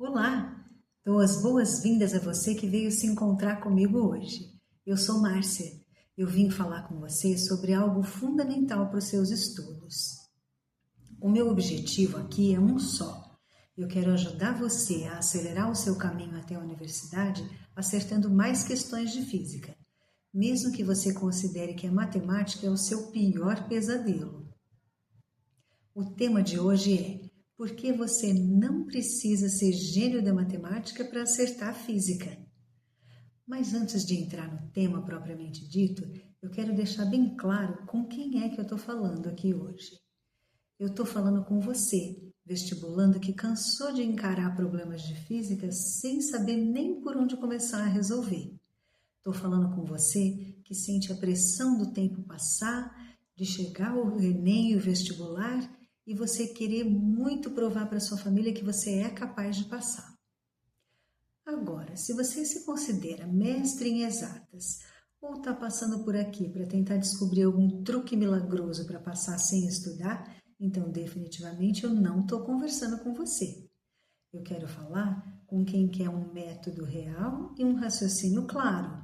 Olá, dou as boas-vindas a você que veio se encontrar comigo hoje. Eu sou Márcia. Eu vim falar com você sobre algo fundamental para os seus estudos. O meu objetivo aqui é um só. Eu quero ajudar você a acelerar o seu caminho até a universidade, acertando mais questões de física, mesmo que você considere que a matemática é o seu pior pesadelo. O tema de hoje é: por que você não precisa ser gênio da matemática para acertar a física? Mas antes de entrar no tema propriamente dito, eu quero deixar bem claro com quem é que eu estou falando aqui hoje. Eu estou falando com você, vestibulando que cansou de encarar problemas de física sem saber nem por onde começar a resolver. Estou falando com você que sente a pressão do tempo passar, de chegar ao Enem e o vestibular e você querer muito provar para sua família que você é capaz de passar. Agora, se você se considera mestre em exatas ou está passando por aqui para tentar descobrir algum truque milagroso para passar sem estudar, então definitivamente eu não estou conversando com você. Eu quero falar com quem quer um método real e um raciocínio claro.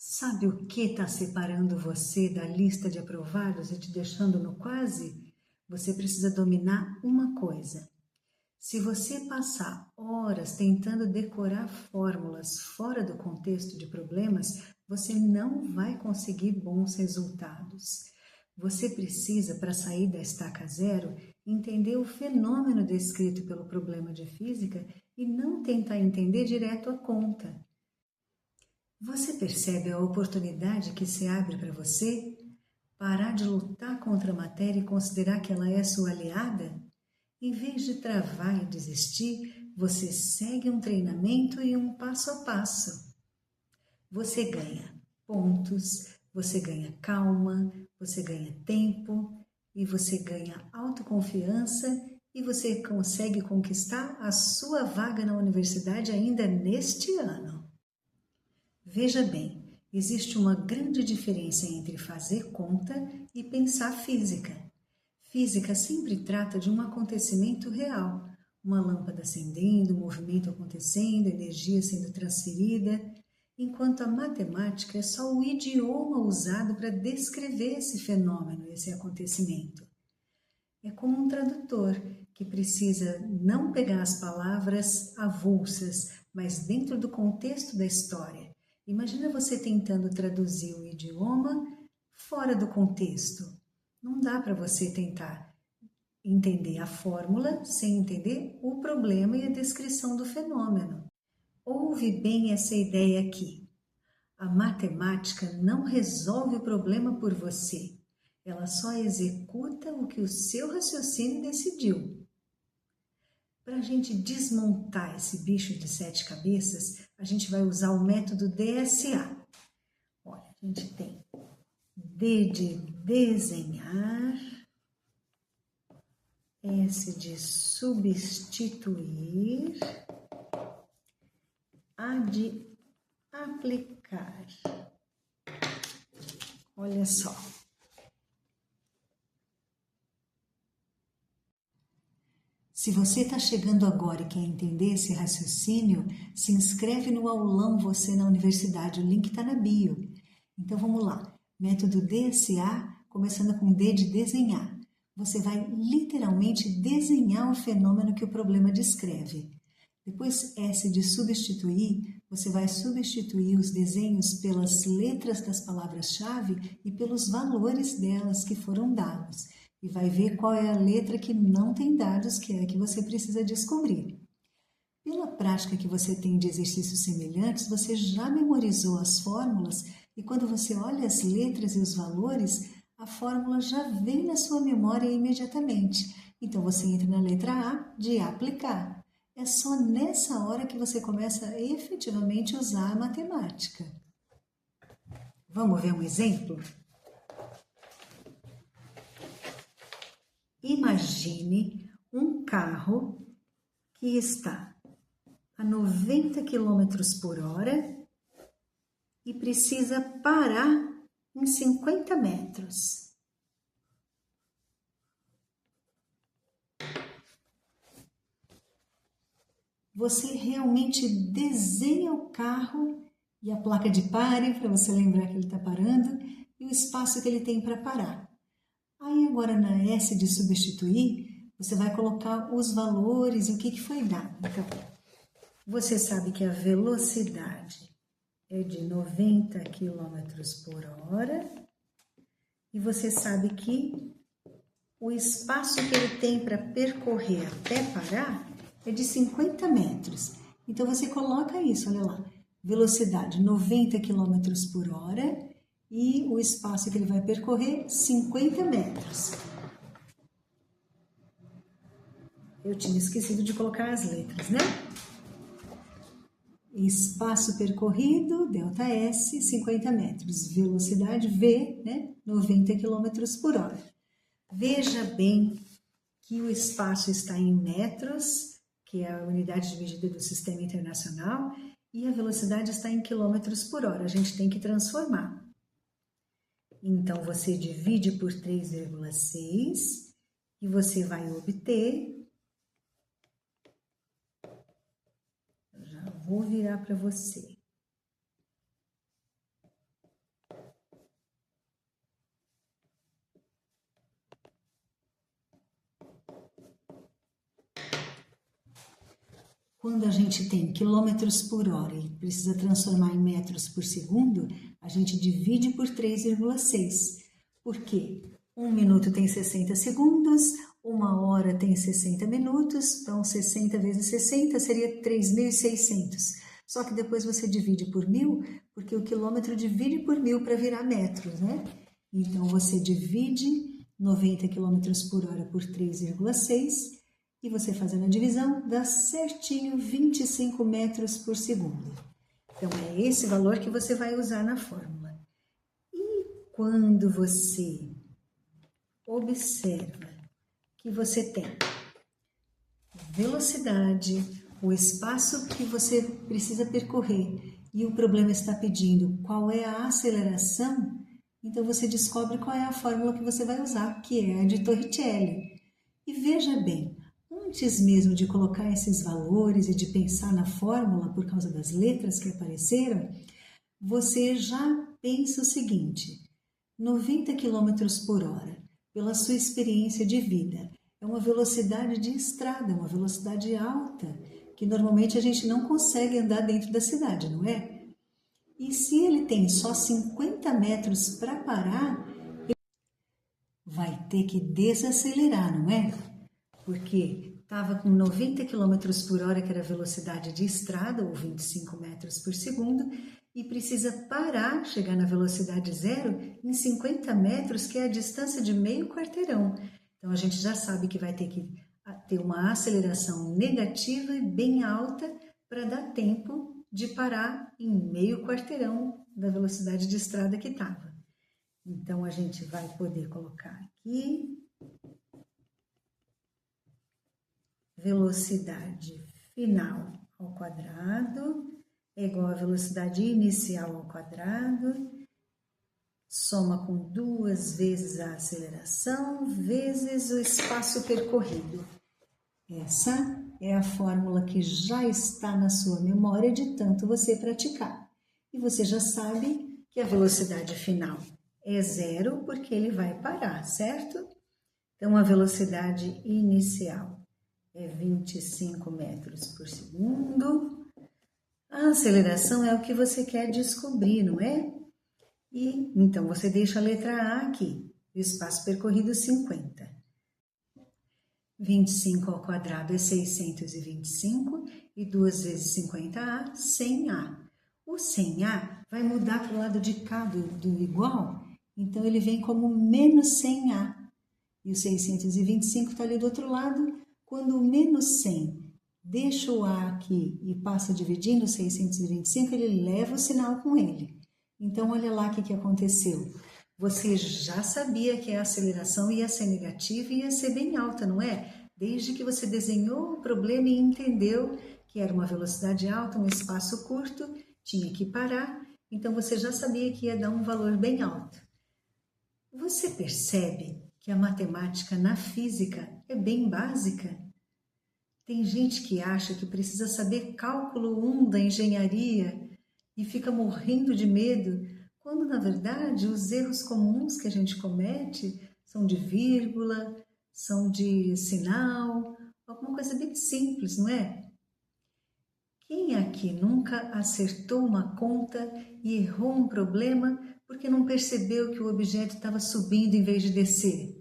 Sabe o que está separando você da lista de aprovados e te deixando no quase? Você precisa dominar uma coisa. Se você passar horas tentando decorar fórmulas fora do contexto de problemas, você não vai conseguir bons resultados. Você precisa, para sair da estaca zero, entender o fenômeno descrito pelo problema de física e não tentar entender direto a conta. Você percebe a oportunidade que se abre para você? Parar de lutar contra a matéria e considerar que ela é sua aliada? Em vez de travar e desistir, você segue um treinamento e um passo a passo. Você ganha pontos, você ganha calma, você ganha tempo e você ganha autoconfiança e você consegue conquistar a sua vaga na universidade ainda neste ano. Veja bem, existe uma grande diferença entre fazer conta e pensar física. Física sempre trata de um acontecimento real, uma lâmpada acendendo, um movimento acontecendo, energia sendo transferida, enquanto a matemática é só o idioma usado para descrever esse fenômeno, esse acontecimento. É como um tradutor que precisa não pegar as palavras avulsas, mas dentro do contexto da história. Imagina você tentando traduzir o idioma fora do contexto. Não dá para você tentar entender a fórmula sem entender o problema e a descrição do fenômeno. Ouve bem essa ideia aqui. A matemática não resolve o problema por você. Ela só executa o que o seu raciocínio decidiu. Para a gente desmontar esse bicho de 7 cabeças, a gente vai usar o método DSA. Olha, a gente tem D de desenhar, S de substituir, A de aplicar. Olha só. Se você está chegando agora e quer entender esse raciocínio, se inscreve no aulão Você na Universidade, o link está na bio. Então vamos lá, método DSA, começando com D de desenhar. Você vai literalmente desenhar o fenômeno que o problema descreve. Depois S de substituir, você vai substituir os desenhos pelas letras das palavras-chave e pelos valores delas que foram dados. E vai ver qual é a letra que não tem dados, que é a que você precisa descobrir. Pela prática que você tem de exercícios semelhantes, você já memorizou as fórmulas e quando você olha as letras e os valores, a fórmula já vem na sua memória imediatamente. Então você entra na letra A de aplicar. É só nessa hora que você começa a efetivamente usar a matemática. Vamos ver um exemplo? Imagine um carro que está a 90 km por hora e precisa parar em 50 metros. você realmente desenha o carro e a placa de pare, para você lembrar que ele está parando, e o espaço que ele tem para parar. Aí agora na S de substituir, você vai colocar os valores e o que foi dado. Então, você sabe que a velocidade é de 90 km por hora e você sabe que o espaço que ele tem para percorrer até parar é de 50 metros. Então, você coloca isso, olha lá, velocidade 90 km por hora e o espaço que ele vai percorrer, 50 metros. Eu tinha esquecido de colocar as letras, né? Espaço percorrido, delta S, 50 metros. Velocidade V, né? 90 km por hora. Veja bem que o espaço está em metros, que é a unidade de medida do Sistema Internacional, e a velocidade está em quilômetros por hora. A gente tem que transformar. Então, você divide por 3,6 e você vai obter... Já vou virar para você. Quando a gente tem quilômetros por hora e precisa transformar em metros por segundo, a gente divide por 3,6. Por quê? 1 minuto tem 60 segundos, 1 hora tem 60 minutos, então 60 vezes 60 seria 3.600. Só que depois você divide por 1.000, porque o quilômetro divide por 1.000 para virar metros, né? Então você divide 90 km por hora por 3,6 e você fazendo a divisão dá certinho 25 metros por segundo. Então é esse valor que você vai usar na fórmula. E quando você observa que você tem velocidade, o espaço que você precisa percorrer e o problema está pedindo qual é a aceleração, então você descobre qual é a fórmula que você vai usar, que é a de Torricelli. E veja bem, antes mesmo de colocar esses valores e de pensar na fórmula por causa das letras que apareceram, você já pensa o seguinte: 90 km por hora, pela sua experiência de vida, é uma velocidade de estrada, uma velocidade alta, que normalmente a gente não consegue andar dentro da cidade, não é? E se ele tem só 50 metros para parar, ele vai ter que desacelerar, não é? Porque estava com 90 km por hora, que era a velocidade de estrada, ou 25 metros por segundo, e precisa parar, chegar na velocidade zero, em 50 metros, que é a distância de meio quarteirão. Então, a gente já sabe que vai ter que ter uma aceleração negativa e bem alta para dar tempo de parar em meio quarteirão da velocidade de estrada que estava. Então, a gente vai poder colocar aqui velocidade final ao quadrado é igual a velocidade inicial ao quadrado, soma com 2 vezes a aceleração, vezes o espaço percorrido. Essa é a fórmula que já está na sua memória de tanto você praticar. E você já sabe que a velocidade final é zero, porque ele vai parar, certo? Então, a velocidade inicial é 25 metros por segundo. A aceleração é o que você quer descobrir, não é? E então você deixa a letra A aqui, o espaço percorrido 50. 25 ao quadrado é 625 e 2 vezes 50A, 100A. O 100A vai mudar para o lado de cá do igual, então ele vem como menos 100A. E o 625 está ali do outro lado. Quando o menos 100 deixa o A aqui e passa dividindo 625, ele leva o sinal com ele. Então, olha lá o que aconteceu. Você já sabia que a aceleração ia ser negativa e ia ser bem alta, não é? Desde que você desenhou o problema e entendeu que era uma velocidade alta, um espaço curto, tinha que parar, então você já sabia que ia dar um valor bem alto. Você percebe que a matemática na física é bem básica? Tem gente que acha que precisa saber cálculo 1 da engenharia e fica morrendo de medo, quando na verdade os erros comuns que a gente comete são de vírgula, são de sinal, alguma coisa bem simples, não é? Quem aqui nunca acertou uma conta e errou um problema porque não percebeu que o objeto estava subindo em vez de descer?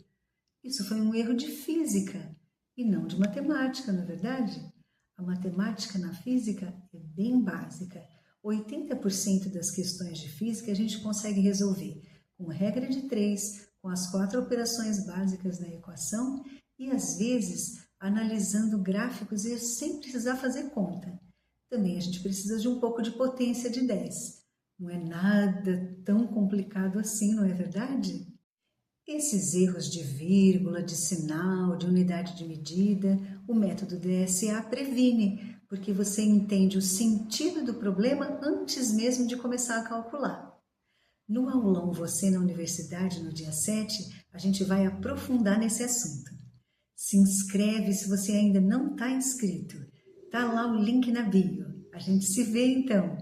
Isso foi um erro de física e não de matemática, não é verdade? A matemática na física é bem básica. 80% das questões de física a gente consegue resolver com regra de 3, com as 4 operações básicas na equação e, às vezes, analisando gráficos e sem precisar fazer conta. Também a gente precisa de um pouco de potência de 10. Não é nada tão complicado assim, não é verdade? Esses erros de vírgula, de sinal, de unidade de medida, o método DSA previne, porque você entende o sentido do problema antes mesmo de começar a calcular. No aulão Você na Universidade, no dia 7, a gente vai aprofundar nesse assunto. Se inscreve se você ainda não está inscrito. Tá lá o link na bio. A gente se vê então.